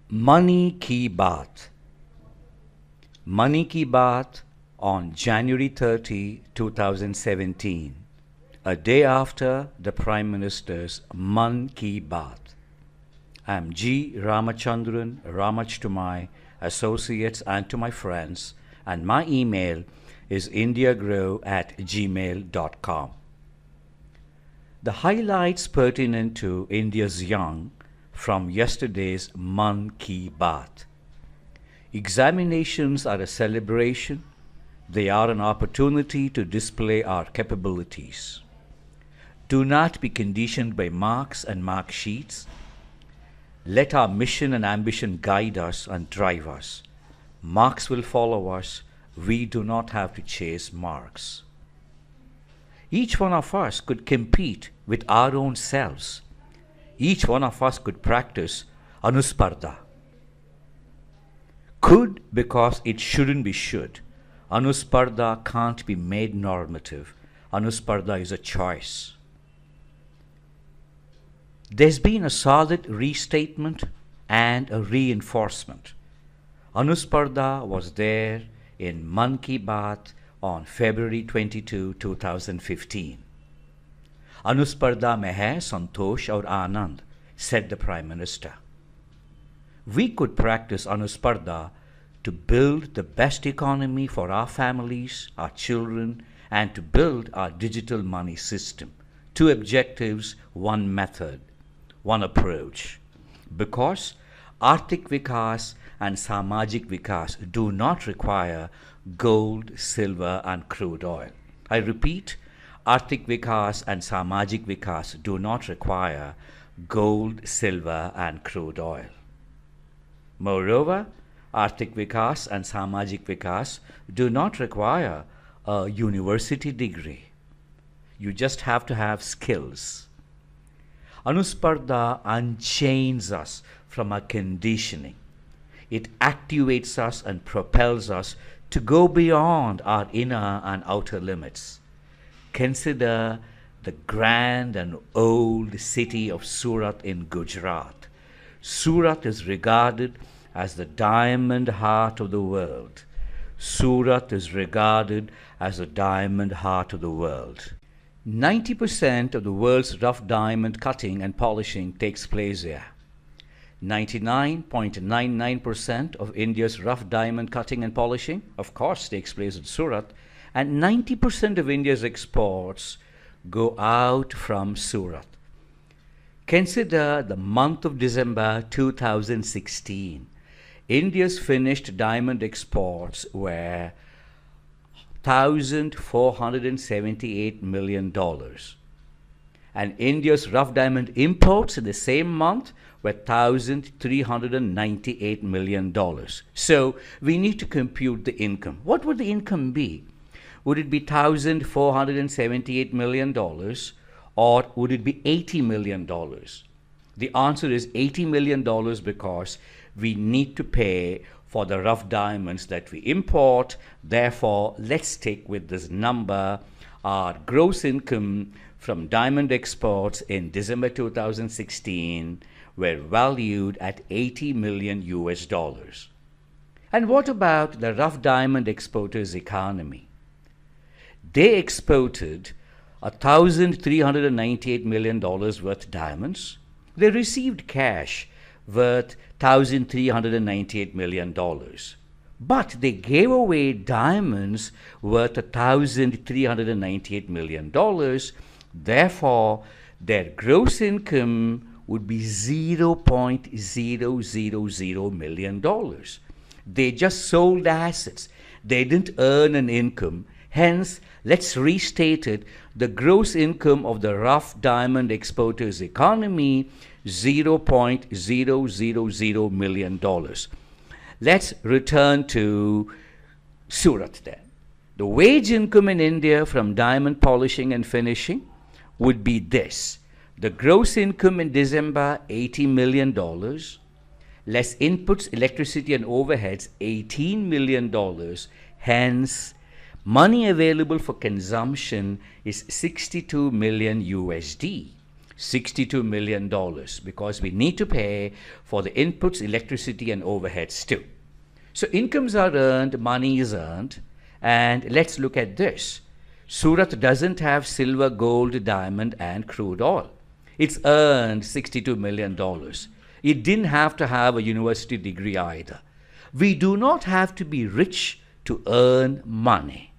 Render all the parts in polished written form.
Money Ki Baat. Money Ki Baat on January 30, 2017, a day after the Prime Minister's Man Ki Baat. I am G. Ramachandran Ramach to my associates and to my friends, and my email is indiagrow@gmail.com. The highlights pertinent to India's young from yesterday's Man Ki Baat. Examinations are a celebration. They are an opportunity to display our capabilities. Do not be conditioned by marks and mark sheets. Let our mission and ambition guide us and drive us. Marks will follow us. We do not have to chase marks. Each one of us could compete with our own selves. Each one of us could practice anusparda. Could because it shouldn't be should. Anusparda can't be made normative. Anusparda is a choice. There's been a solid restatement and a reinforcement. Anusparda was there in Man Ki Baat on February 22, 2015. Anusparda mein hai santosh aur anand, said the Prime Minister. We could practice anusparda to build the best economy for our families, our children, and to build our digital money system. Two objectives, one method, one approach. Because Arthik Vikas and Samajik Vikas do not require gold, silver, and crude oil. I repeat, Arthik Vikas and Samajik Vikas do not require gold, silver, and crude oil. Moreover, Arthik Vikas and Samajik Vikas do not require a university degree. You just have to have skills. Anusparda unchains us from our conditioning. It activates us and propels us to go beyond our inner and outer limits. Consider the grand and old city of Surat in Gujarat. Surat is regarded as the diamond heart of the world. Surat is regarded as the diamond heart of the world. 90% of the world's rough diamond cutting and polishing takes place here. 99.99% of India's rough diamond cutting and polishing, of course, takes place in Surat, and 90% of India's exports go out from Surat. Consider the month of December 2016. India's finished diamond exports were $1,478 million. And India's rough diamond imports in the same month were $1,398 million. So we need to compute the income. What would the income be? Would it be $1,478 million or would it be $80 million? The answer is $80 million because we need to pay for the rough diamonds that we import. Therefore, let's stick with this number. Our gross income from diamond exports in December 2016 were valued at $80 million US. And what about the rough diamond exporters' economy? They exported $1,398 million worth diamonds. They received cash worth $1,398 million. But they gave away diamonds worth $1,398 million. Therefore, their gross income would be $0.000 million. They just sold assets. They didn't earn an income. Hence, let's restate it. The gross income of the rough diamond exporters' economy, $0.000 million. Let's return to Surat then. The wage income in India from diamond polishing and finishing would be this. The gross income in December, $80 million, less inputs, electricity and overheads, $18 million. Hence, money available for consumption is $62 million USD. $62 million because we need to pay for the inputs, electricity, and overheads too. So incomes are earned, money is earned, and let's look at this. Surat doesn't have silver, gold, diamond, and crude oil. It's earned $62 million. It didn't have to have a university degree either. We do not have to be rich to earn money.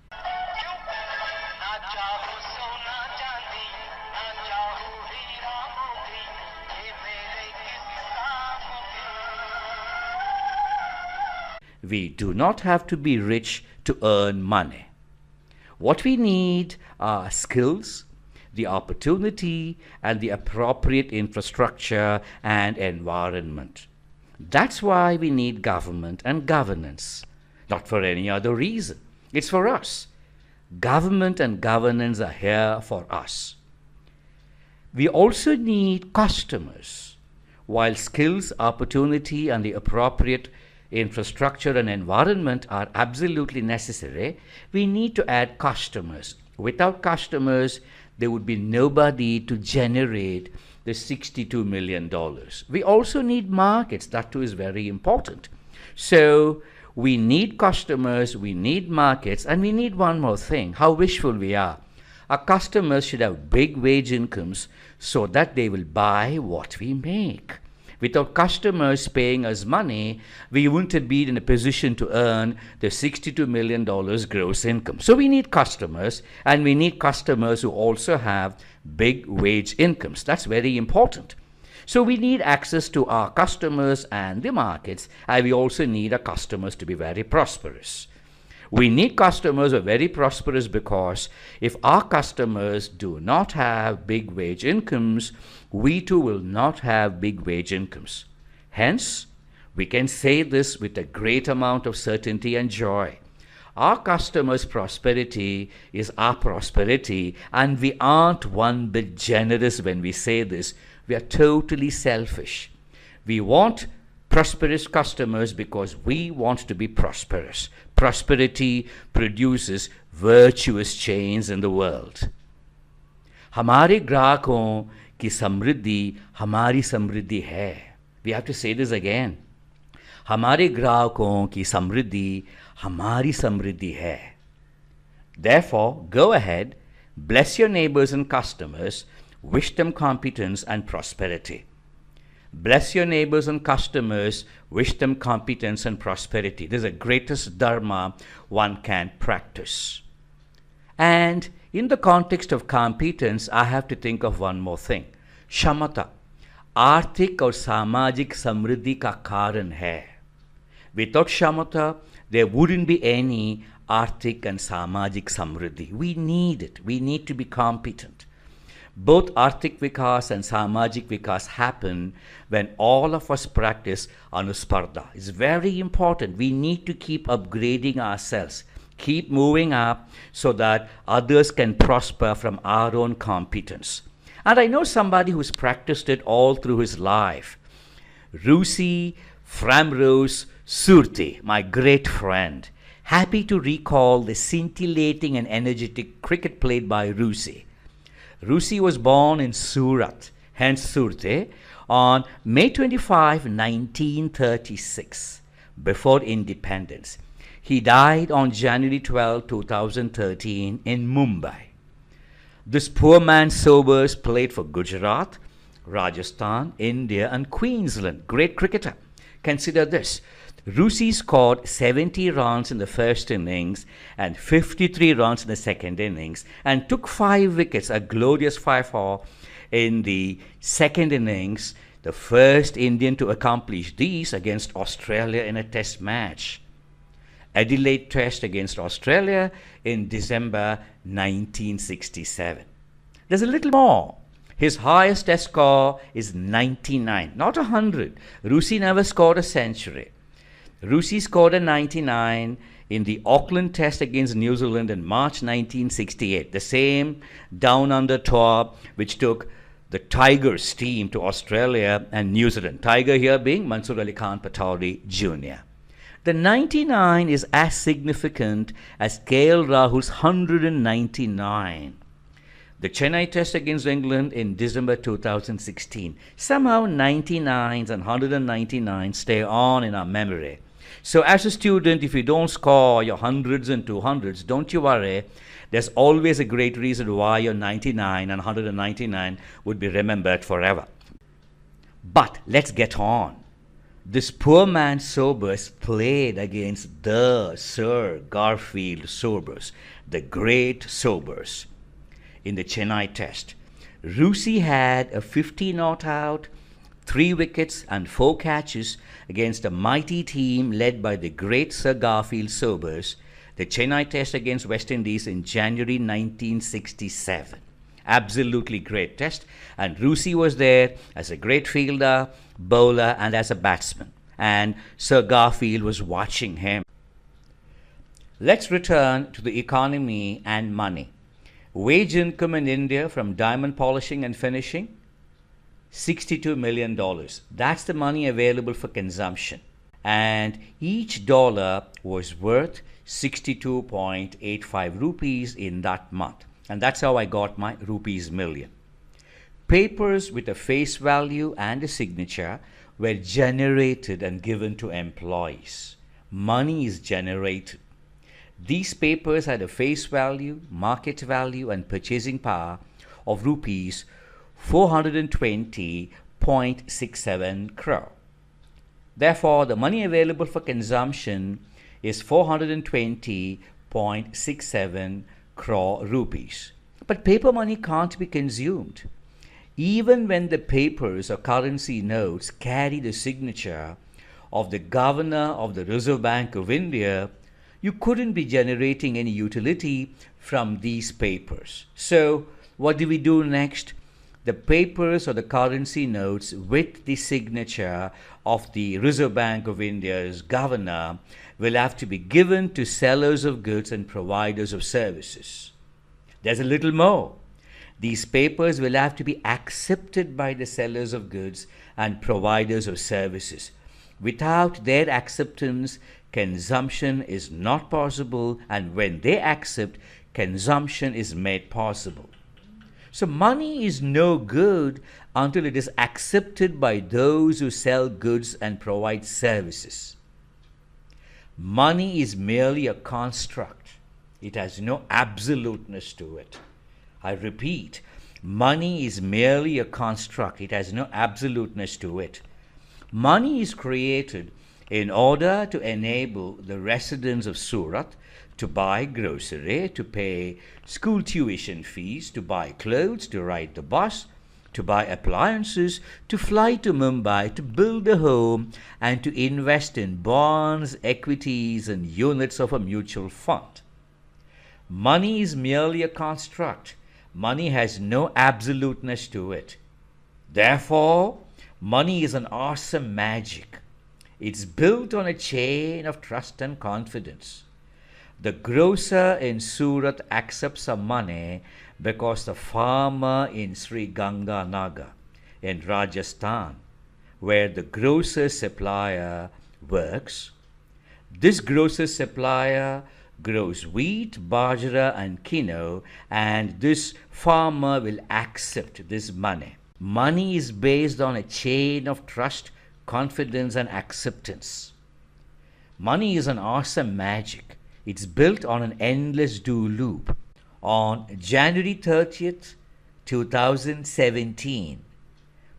We do not have to be rich to earn money. What we need are skills, the opportunity, and the appropriate infrastructure and environment. That's why we need government and governance, not for any other reason. It's for us. Government and governance are here for us. We also need customers. While skills, opportunity, and the appropriate infrastructure and environment are absolutely necessary, we need to add customers. Without customers, there would be nobody to generate the $62 million. We also need markets. That too is very important. So we need customers, we need markets, and we need one more thing. How wishful we are. Our customers should have big wage incomes so that they will buy what we make. Without customers paying us money, we wouldn't have been in a position to earn the $62 million gross income. So we need customers, and we need customers who also have big wage incomes. That's very important. So we need access to our customers and the markets, and we also need our customers to be very prosperous. We need customers who are very prosperous because if our customers do not have big wage incomes, we too will not have big wage incomes. Hence, we can say this with a great amount of certainty and joy. Our customers' prosperity is our prosperity, and we aren't one bit generous when we say this. We are totally selfish. We want prosperous customers because we want to be prosperous. Prosperity produces virtuous chains in the world. हमारे ग्राहकों की समृद्धि हमारी समृद्धि है. We have to say this again. हमारे ग्राहकों की समृद्धि हमारी समृद्धि है. Therefore, go ahead, bless your neighbors and customers, wish them competence and prosperity. Bless your neighbors and customers, wish them competence and prosperity. This is the greatest dharma one can practice. And in the context of competence, I have to think of one more thing. Shamata, आर्थिक और सामाजिक समृद्धि का कारण है. Without Shamata, there wouldn't be any आर्थिक and samajik samriddhi. We need it. We need to be competent. Both Arthik Vikas and Samajik Vikas happen when all of us practice Anusparda. It's very important. We need to keep upgrading ourselves, keep moving up so that others can prosper from our own competence. And I know somebody who's practiced it all through his life. Rusi Framrose Surti, my great friend. Happy to recall the scintillating and energetic cricket played by Rusi. Rusi was born in Surat, hence Surte, on May 25, 1936, before independence. He died on January 12, 2013 in Mumbai. This poor man's sobers played for Gujarat, Rajasthan, India, and Queensland. Great cricketer. Consider this. Rusi scored 70 runs in the first innings and 53 runs in the second innings and took 5 wickets, a glorious 5-4 in the second innings, the first Indian to accomplish these against Australia in a test match. Adelaide Test against Australia in December 1967. There's a little more. His highest test score is 99, not 100. Rusi never scored a century. Rusi scored a 99 in the Auckland Test against New Zealand in March 1968, the same down-under tour which took the Tigers team to Australia and New Zealand. Tiger here being Mansoor Ali Khan Pataudi Jr. The 99 is as significant as KL Rahul's 199. The Chennai Test against England in December 2016. Somehow 99s and 199 stay on in our memory. So as a student, if you don't score your hundreds and 200s, don't you worry. There's always a great reason why your 99 and 199 would be remembered forever. But let's get on. This poor man Sobers played against the Sir Garfield Sobers, the great Sobers, in the Chennai Test. Rusi had a 50 not out, 3 wickets and 4 catches against a mighty team led by the great Sir Garfield Sobers, the Chennai Test against West Indies in January 1967. Absolutely great test, and Rusi was there as a great fielder, bowler and as a batsman, and Sir Garfield was watching him. Let's return to the economy and money. Wage income in India from diamond polishing and finishing, $62 million. That's the money available for consumption. And each dollar was worth 62.85 rupees in that month. And that's how I got my rupees million. Papers with a face value and a signature were generated and given to employees. Money is generated. These papers had a face value, market value, and purchasing power of rupees 420.67 crore. Therefore, the money available for consumption is 420.67 crore rupees. But paper money can't be consumed. Even when the papers or currency notes carry the signature of the Governor of the Reserve Bank of India, you couldn't be generating any utility from these papers. So what do we do next? The papers or the currency notes with the signature of the Reserve Bank of India's governor will have to be given to sellers of goods and providers of services. There's a little more. These papers will have to be accepted by the sellers of goods and providers of services. Without their acceptance, consumption is not possible, and when they accept, consumption is made possible. So money is no good until it is accepted by those who sell goods and provide services. Money is merely a construct. It has no absoluteness to it. I repeat, money is merely a construct. It has no absoluteness to it. Money is created in order to enable the residents of Surat to buy grocery, to pay school tuition fees, to buy clothes, to ride the bus, to buy appliances, to fly to Mumbai, to build a home, and to invest in bonds, equities, and units of a mutual fund. Money is merely a construct. Money has no absoluteness to it. Therefore, money is an awesome magic. It's built on a chain of trust and confidence. The grocer in Surat accepts some money because the farmer in Sri Ganganagar in Rajasthan, where the grocer supplier works, this grocer supplier grows wheat, bajra and quinoa, and this farmer will accept this money. Money is based on a chain of trust, confidence and acceptance. Money is an awesome magic. It's built on an endless do loop. On January 30th, 2017,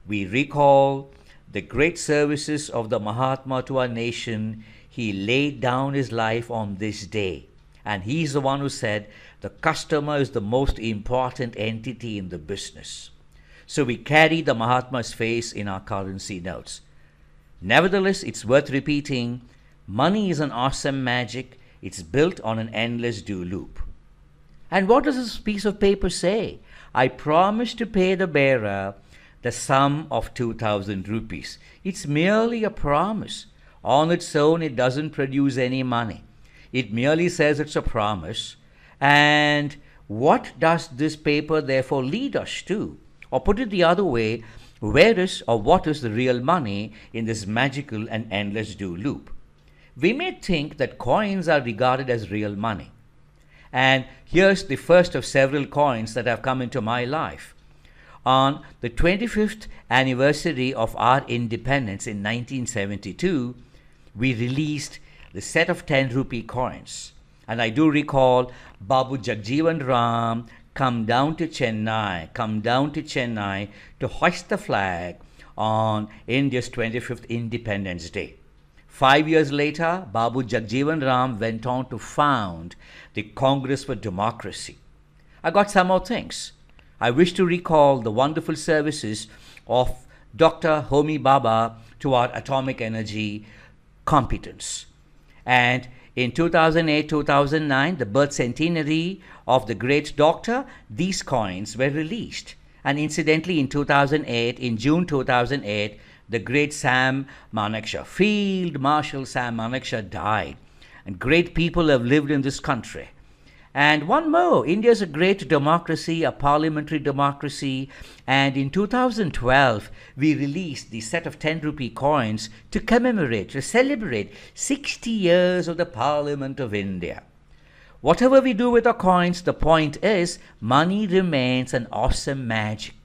we recall the great services of the Mahatma to our nation. He laid down his life on this day. And he's the one who said the customer is the most important entity in the business. So we carry the Mahatma's face in our currency notes. Nevertheless, it's worth repeating, money is an awesome magic. It's built on an endless do loop. And what does this piece of paper say? I promise to pay the bearer the sum of 2,000 rupees. It's merely a promise. On its own, it doesn't produce any money. It merely says it's a promise. And what does this paper therefore lead us to? Or put it the other way, where is or what is the real money in this magical and endless do loop? We may think that coins are regarded as real money. And here's the first of several coins that have come into my life. On the 25th anniversary of our independence in 1972, we released the set of 10 rupee coins. And I do recall Babu Jagjeevan Ram come down to Chennai to hoist the flag on India's 25th Independence Day. 5 years later, Babu Jagjeevan Ram went on to found the Congress for Democracy. I got some more things. I wish to recall the wonderful services of Dr. Homi Bhabha to our atomic energy competence. And in 2008-2009, the birth centenary of the great doctor, these coins were released. And incidentally, in June 2008, the great Sam Manekshaw, Field Marshal Sam Manekshaw, died. And great people have lived in this country. And one more, India is a great democracy, a parliamentary democracy. And in 2012, we released the set of 10 rupee coins to commemorate, to celebrate 60 years of the Parliament of India. Whatever we do with our coins, the point is, money remains an awesome magic.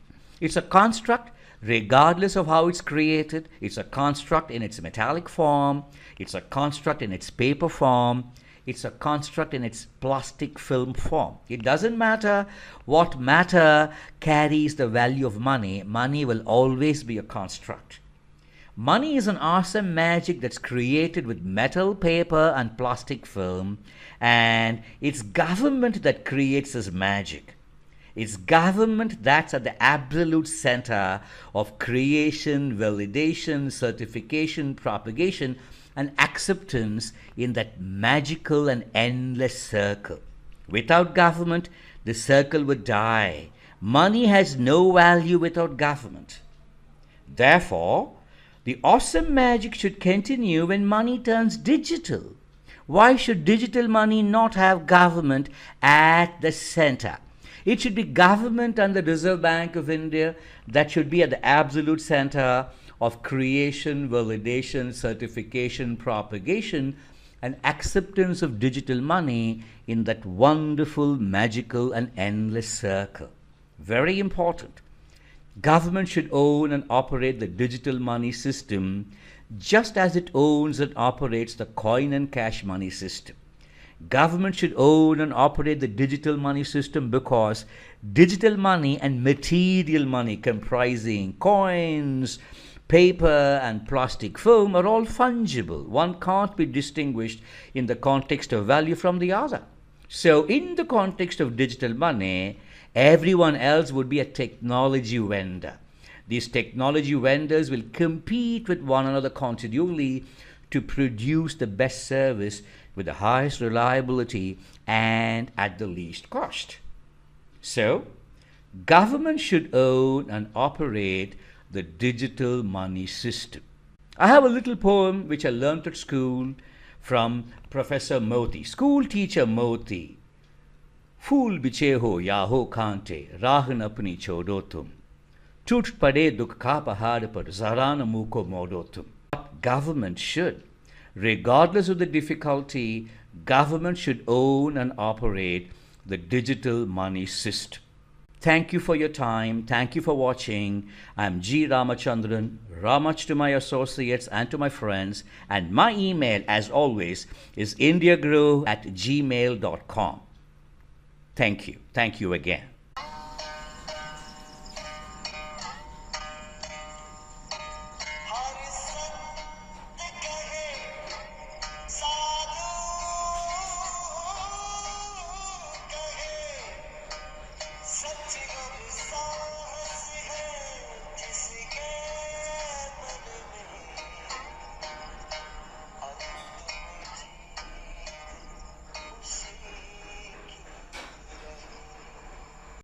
It's a construct regardless of how it's created. It's a construct in its metallic form. It's a construct in its paper form. It's a construct in its plastic film form. It doesn't matter what matter carries the value of money. Money will always be a construct. Money is an awesome magic that's created with metal, paper, and plastic film. And it's government that creates this magic. It's government that's at the absolute center of creation, validation, certification, propagation, and acceptance in that magical and endless circle. Without government, the circle would die. Money has no value without government. Therefore, the awesome magic should continue when money turns digital. Why should digital money not have government at the center? It should be government and the Reserve Bank of India that should be at the absolute center of creation, validation, certification, propagation, and acceptance of digital money in that wonderful, magical, and endless circle. Very important. Government should own and operate the digital money system just as it owns and operates the coin and cash money system. Government should own and operate the digital money system because digital money and material money comprising coins, paper, and plastic film are all fungible. One can't be distinguished in the context of value from the other. So in the context of digital money, everyone else would be a technology vendor. These technology vendors will compete with one another continually to produce the best service with the highest reliability and at the least cost. So, government should own and operate the digital money system. I have a little poem which I learnt at school from Professor Moti, school teacher Moti. Fool biche ho ya ho kante, rahan apni chodo tum. Tut pade dukh ka pahad par zarana muko modo tum. What government should, regardless of the difficulty, government should own and operate the digital money system. Thank you for your time. Thank you for watching. I'm G. Ramachandran. Ramach to my associates and to my friends. And my email, as always, is indiagrow@gmail.com. Thank you. Thank you again.